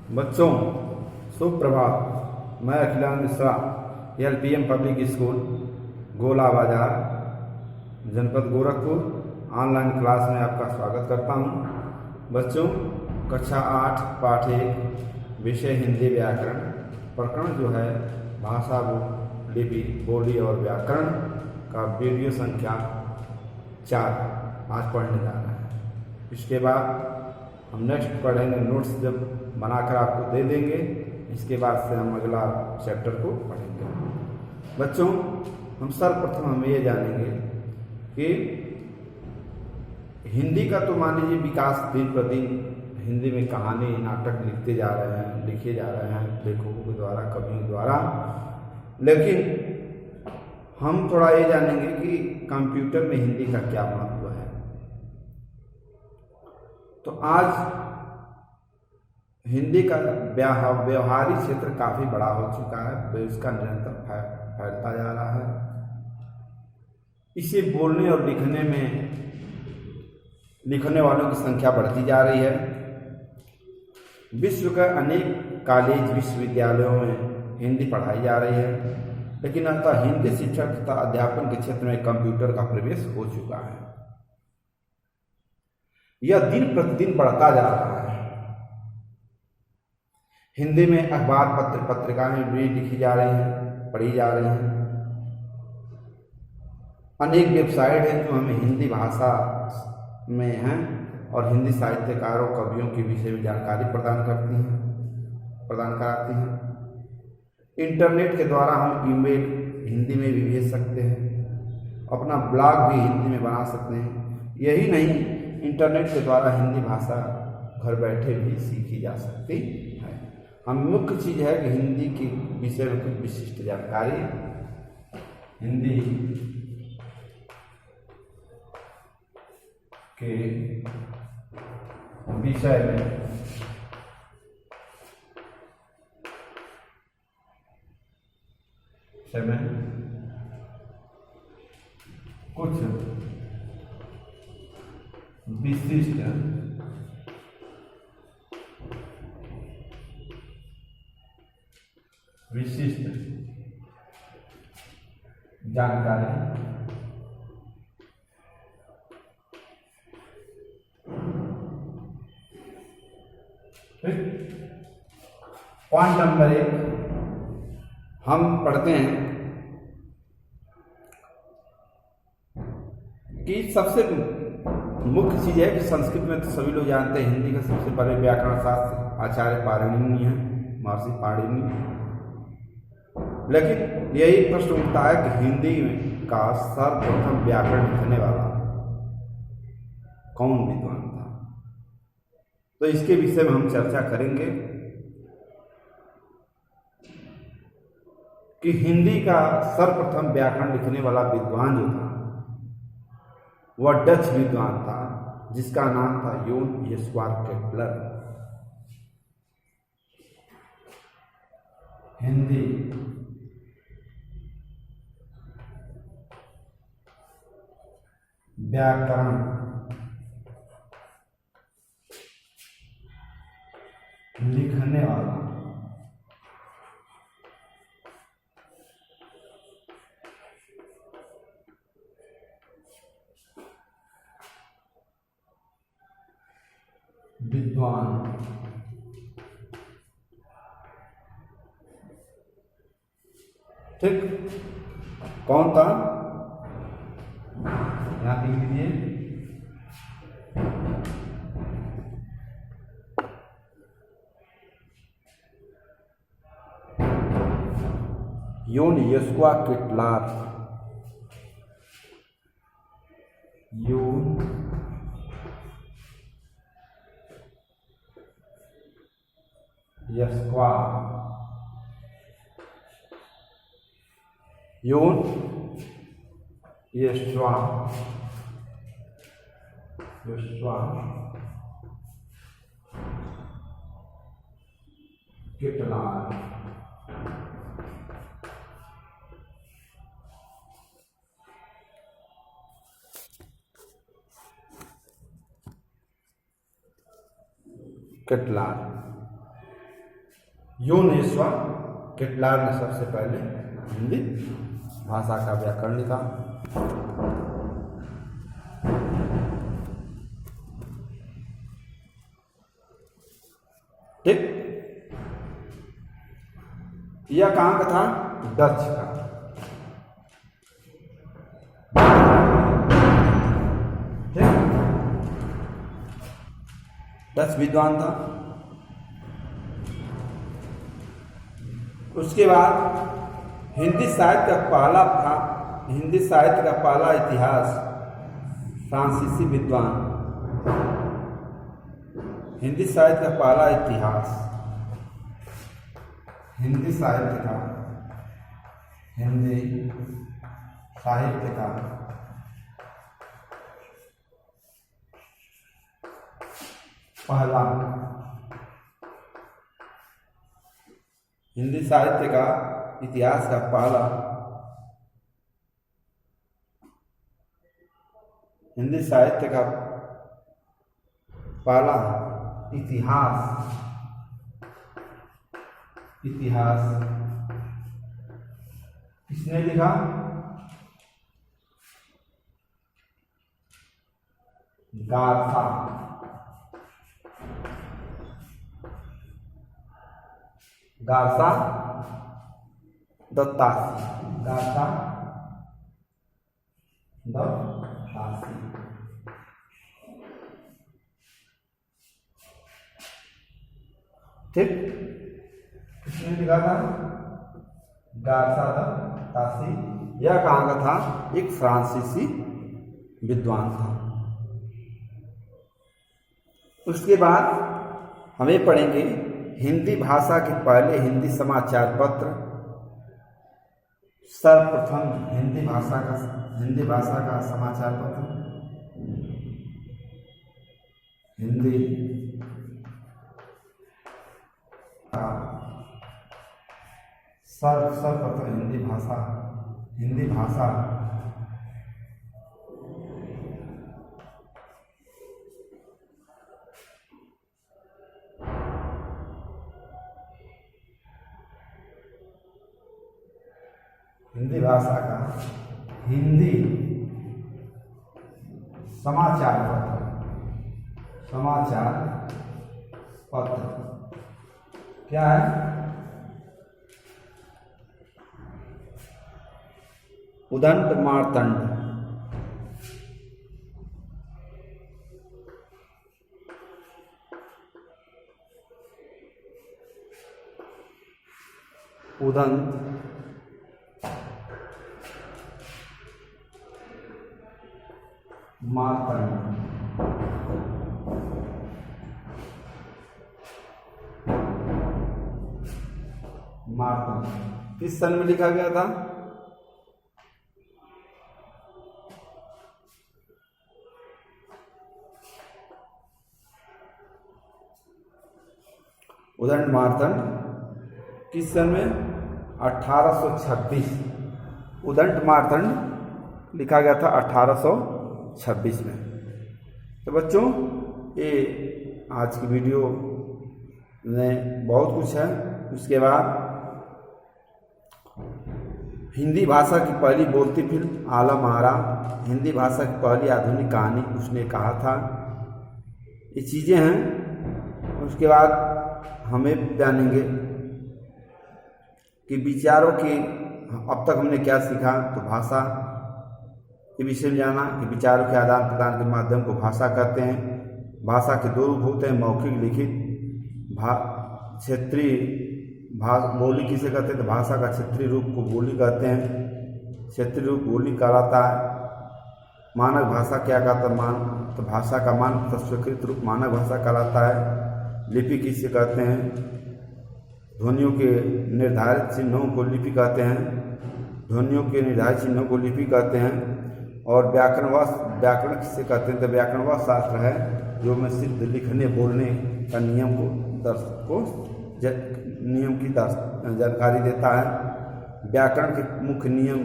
बच्चों, सुप्रभात। मैं अखिलान मिश्रा, LPM पब्लिक स्कूल, गोला बाजार, जनपद गोरखपुर, ऑनलाइन क्लास में आपका स्वागत करता हूं। बच्चों, कक्षा 8 पाठ 1 विषय हिंदी व्याकरण, प्रकरण जो है भाषा, लिपि, बोली और व्याकरण का वीडियो संख्या 4 आज पढ़ने जा रहे हैं। इसके बाद हम नेक्स्ट पढ़ेंगे, नोट्स जब बनाकर आपको दे देंगे। इसके बाद से हम अगला चैप्टर को पढ़ेंगे। बच्चों, हम सर्वप्रथम हम ये जानेंगे कि हिंदी का तो मान लीजिए विकास दिन प्रतिदिन हिंदी में कहानी नाटक लिखे जा रहे हैं लेखकों के द्वारा, कवियों द्वारा। लेकिन हम थोड़ा ये जानेंगे कि कंप्यूटर में हिंदी का क्या महत्व है। तो आज हिंदी का व्यवहारिक क्षेत्र काफ़ी बड़ा हो चुका है, इसका निरंतर फैलता जा रहा है। इसे बोलने और लिखने वालों की संख्या बढ़ती जा रही है। विश्व के अनेक कॉलेज विश्वविद्यालयों में हिंदी पढ़ाई जा रही है, लेकिन अतः हिंदी शिक्षण तथा अध्यापन के क्षेत्र में कंप्यूटर का प्रवेश हो चुका है। यह दिन प्रतिदिन बढ़ता जा रहा है। हिंदी में अखबार पत्रिकाएं भी लिखी जा रही हैं, पढ़ी जा रही हैं। अनेक वेबसाइट हैं जो हमें हिंदी भाषा में हैं और हिंदी साहित्यकारों, कवियों के विषय में जानकारी प्रदान कराती हैं। इंटरनेट के द्वारा हम ईमेल हिंदी में भी भेज सकते हैं, अपना ब्लॉग भी हिंदी में बना सकते हैं। यही नहीं, इंटरनेट के द्वारा हिंदी भाषा घर बैठे भी सीखी जा सकती है। हम मुख्य चीज़ है कि हिंदी के विषय में कुछ विशिष्ट जानकारी हिंदी के विषय में कुछ विशिष्ट जानकारी पॉइंट नंबर 1 हम पढ़ते हैं कि सबसे मुख्य चीज है कि संस्कृत में तो सभी लोग जानते हैं, हिंदी का सबसे पहले व्याकरण शास्त्र आचार्य पाणिनि है, महर्षि पाणिनि। लेकिन यही प्रश्न उठता है कि हिंदी का सर्वप्रथम व्याकरण लिखने वाला कौन विद्वान था। तो इसके विषय में हम चर्चा करेंगे कि हिंदी का सर्वप्रथम व्याकरण लिखने वाला विद्वान जो था वह डच विद्वान था, जिसका नाम था योन येसुआर केपलर। हिंदी व्याकरण लिखने वाला विद्वान ठीक कौन था, यहां लिख लीजिए। योन येसुआ केपलर। योन येसुआ योन येसुआ केपलर केटलार। योनेश्वर किटलार ने सबसे पहले हिंदी भाषा का व्याकरण लिखा। ठीक, यह कहाँ का था? डच का। ठीक, डच विद्वान था। उसके बाद हिंदी साहित्य का पहला इतिहास फ्रांसीसी विद्वान, हिंदी साहित्य का पहला इतिहास, हिंदी साहित्य का पहला, हिंदी साहित्य का इतिहास का पहला, हिंदी साहित्य का पहला इतिहास किसने लिखा? गार्सा द तासी। ठीक, किसने लिखा था? गार्सा द तासी। यह कहाँ का था? एक फ्रांसीसी विद्वान था। उसके बाद हमें पढ़ेंगे हिंदी भाषा के पहले हिंदी समाचार पत्र। सर्वप्रथम हिंदी भाषा का समाचार पत्र, हिंदी सर्वप्रथम हिंदी भाषा हिंदी भाषा का हिंदी समाचार पत्र क्या है? उदंड मार्तंड। उदंड मार्तंड। किस सन में लिखा गया था? उदंड मार्तंड किस सन में? 1826। उदंड मार्तंड लिखा गया था 1826 में। तो बच्चों, ये आज की वीडियो में बहुत कुछ है। उसके बाद हिंदी भाषा की पहली बोलती फिल्म आलम आरा, हिंदी भाषा की पहली आधुनिक कहानी उसने कहा था। ये चीज़ें हैं। उसके बाद हमें जानेंगे कि विचारों की, अब तक हमने क्या सीखा, तो भाषा के विषय में जाना कि विचारों के आदान प्रदान के माध्यम को भाषा कहते हैं। भाषा के दो रूप होते हैं, मौखिक लिखित। क्षेत्रीय बोली किसे कहते हैं? तो भाषा का क्षेत्रीय रूप को बोली कहते हैं। क्षेत्रीय रूप बोली कहलाता है। मानक भाषा क्या कहता है? तो भाषा का मानक स्वीकृत रूप मानक भाषा कहलाता है। लिपि किसे कहते हैं? ध्वनियों के निर्धारित चिन्हों को लिपि कहते हैं। ध्वनियों के निर्धारित चिन्हों को लिपि कहते हैं। और व्याकरण किसे कहते हैं? तो व्याकरण वह शास्त्र है जो में सिद्ध लिखने बोलने का नियम की जानकारी देता है। व्याकरण के मुख्य नियम